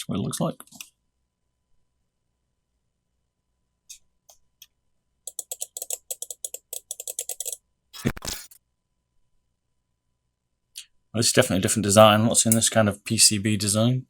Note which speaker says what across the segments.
Speaker 1: That's what it looks like. Well, it's definitely a different design. What's in this kind of PCB design?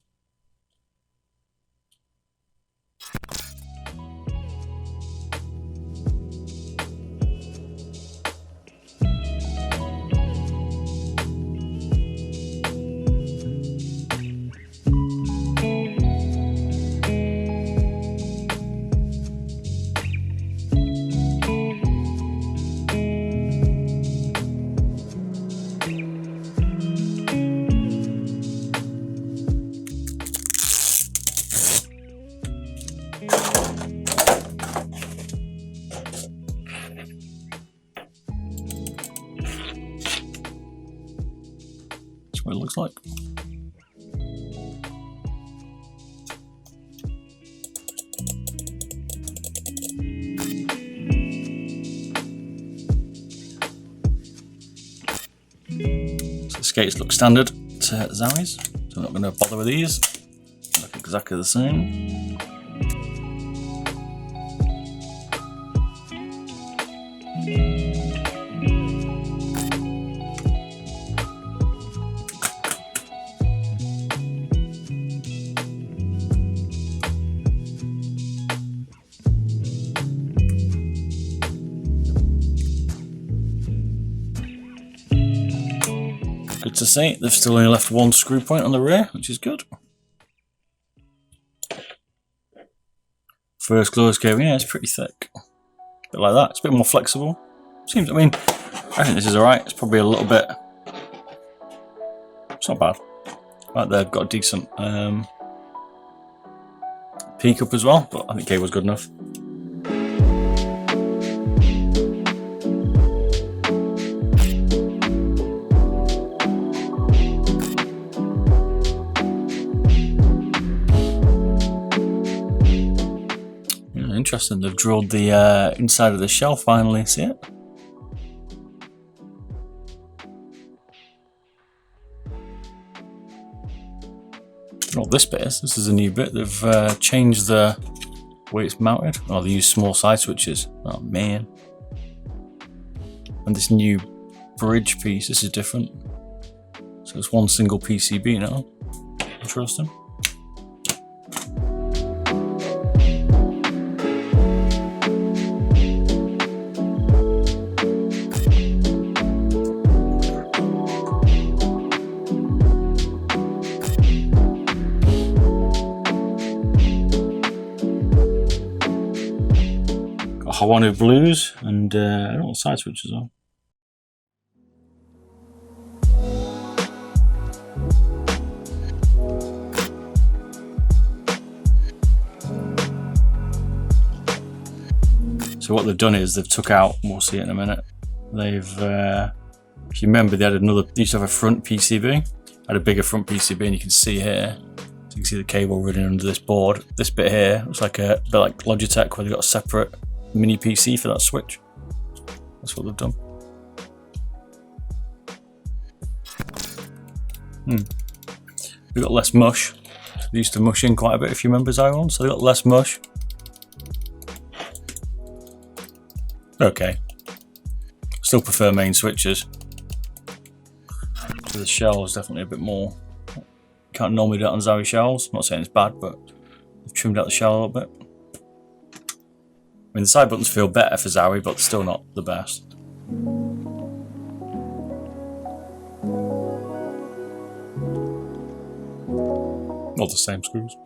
Speaker 1: That's what it looks like. So the skates look standard to Zowie's, so I'm not going to bother with these. Look exactly the same. Good to see. They've still only left one screw point on the rear, which is good. First close cable, yeah, it's pretty thick. A bit like that. It's a bit more flexible. Seems. I mean, I think this is alright. It's probably a little bit. It's not bad. Right there, got a decent peak up as well, but I think cable's good enough. Interesting, they've drilled the inside of the shell finally, see it? Not this bit is, this is a new bit. They've changed the way it's mounted. Oh, they use small side switches. Oh man. And this new bridge piece, this is different. So it's one single PCB now. Interesting. Hawanu blues and I don't know what the side switches are. So what they've done is they've took out, we'll see it in a minute. They've, if you remember, they had another. They used to have a front PCB, had a bigger front PCB, and you can see here. So you can see the cable running under this board. This bit here looks like a bit like Logitech, where they've got a separate mini PC for that switch. That's what they've done. We've got less mush. They used to mush in quite a bit, if you remember Zowie, so they got less mush. Okay. Still prefer main switches. So the shell is definitely a bit more. You can't normally do it on Zowie shells. I'm not saying it's bad, but they've trimmed out the shell a little bit. I mean, the side buttons feel better for Zowie, but still not the best. All the same screws.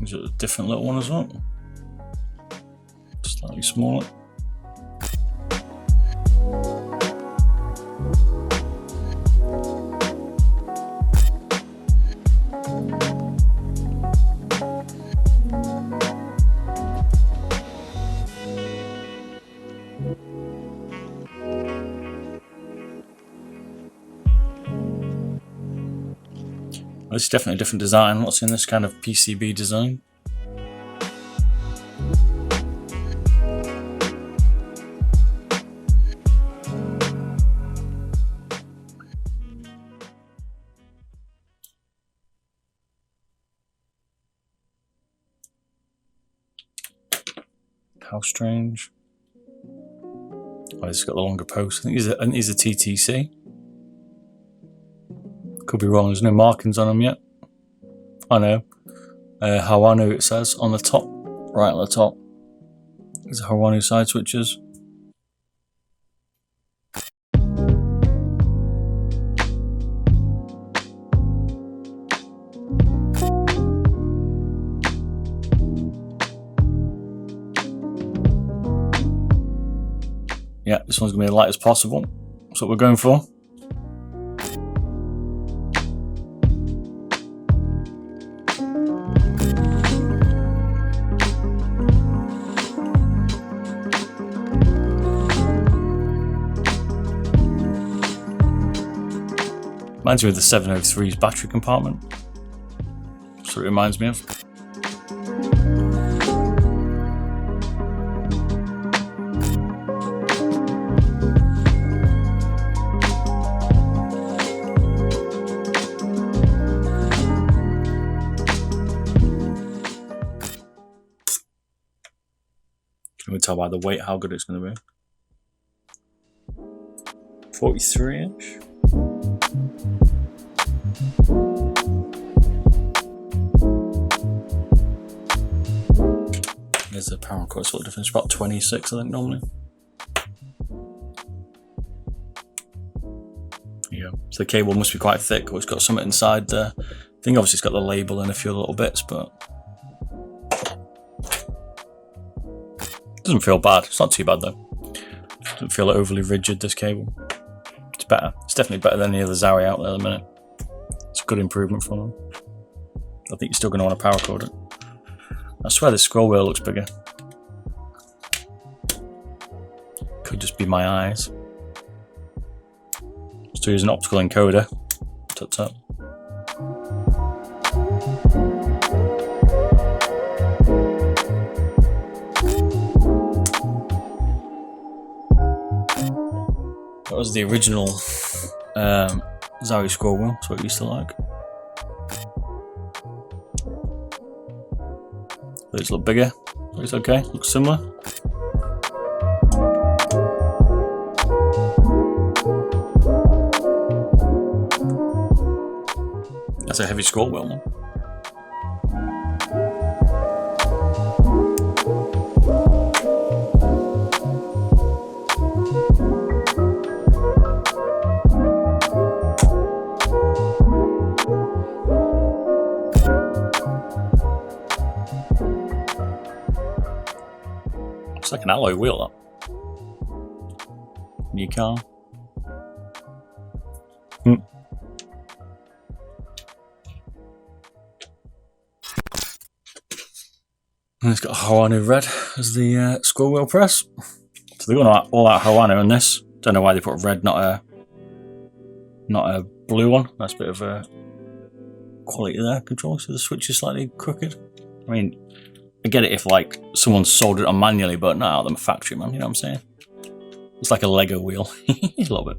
Speaker 1: Is it a different little one as well? Slightly smaller. Well, it's definitely a different design. What's in this kind of PCB design? How strange. Oh, he's got the longer post. I think he's a TTC. Could be wrong. There's no markings on him yet. I know. Hawanu, it says on the top, right on the top. There's Hawanu side switches. Yeah, this one's going to be as light as possible. That's what we're going for. Reminds me of the 703's battery compartment. That's what it reminds me of. Can we tell by the weight how good it's going to be? 43-inch. There's the power cord sort of difference, about 26 I think normally. Yeah, so the cable must be quite thick, or it's got something inside there. I think obviously it's got the label and a few little bits, but it doesn't feel bad. It's not too bad though. It doesn't feel overly rigid, this cable. It's better. It's definitely better than the other Zowie out there at the minute. It's a good improvement from them. I think you're still going to want to power cord it. I swear this scroll wheel looks bigger. Could just be my eyes. Still use an optical encoder. Tut tut. That was the original Zowie scroll wheel. That's what it used to like. Those look bigger. It's okay. Looks similar. That's a heavy scroll wheel, man. It's like an alloy wheel, that. New car. And it's got Hawanu red as the scroll wheel press. So they're going all out Hawanu in this. Don't know why they put red, not a blue one. That's a bit of a quality there control. So the switch is slightly crooked. I mean, I get it if like someone soldered it on manually, but not out of the factory, man. You know what I'm saying? It's like a Lego wheel. A little bit.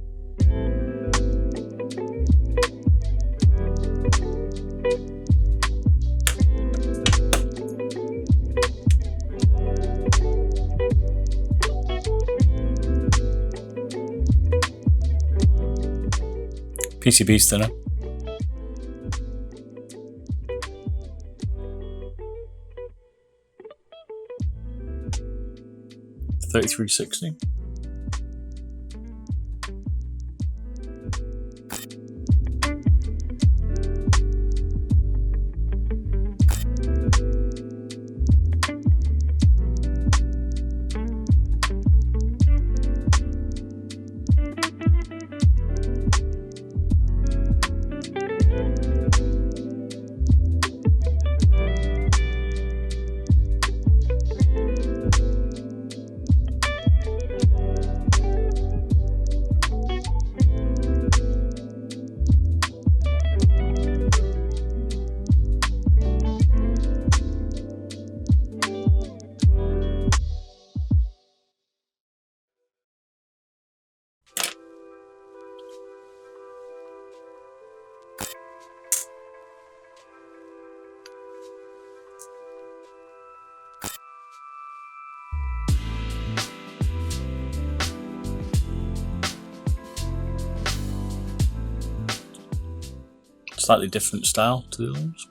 Speaker 1: PCB's thinner. $33.60. Slightly different style to the other ones.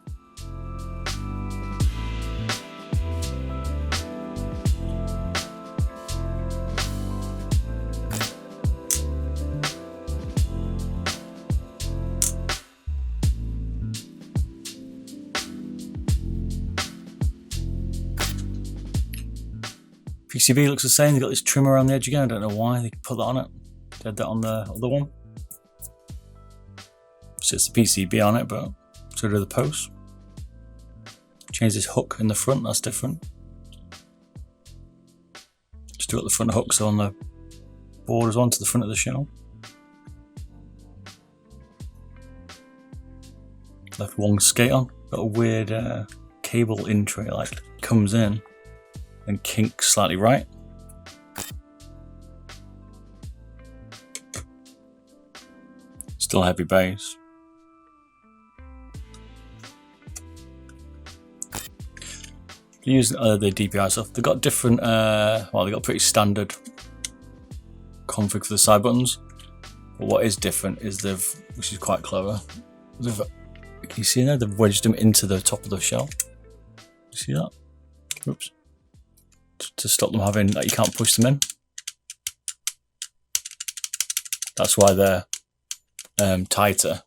Speaker 1: PCB looks the same. They've got this trim around the edge again. I don't know why they put that on it. They had that on the other one. So it's the PCB on it, but so do the posts. Change this hook in the front, that's different. Just do it the front hooks on the borders onto the front of the shell. Left one skate on. Got a weird cable in tray, like comes in and kinks slightly right. Still heavy base. Using the DPI stuff, they've got different, well, they've got pretty standard config for the side buttons. But what is different is they've, which is quite clever, they've, can you see there, they've wedged them into the top of the shell. You see that? Oops. To stop them having, like, you can't push them in. That's why they're tighter.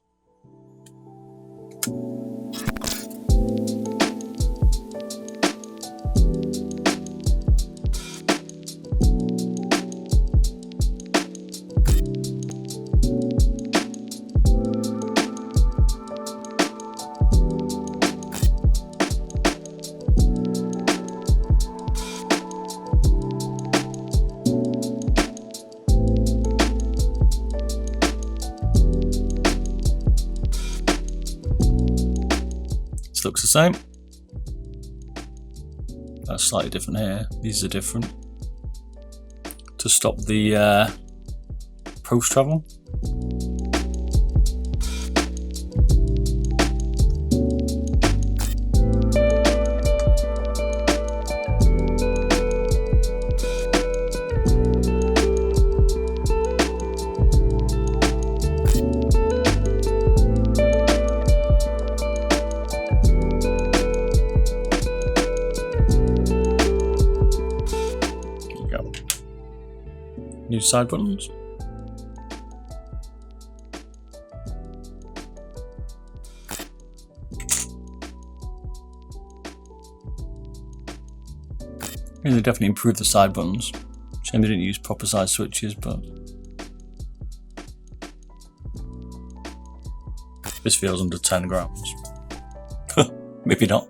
Speaker 1: Looks the same. That's slightly different here. These are different. To stop the post travel. New side buttons. They definitely improved the side buttons. Shame they didn't use proper size switches, but this feels under 10 grams. Maybe not.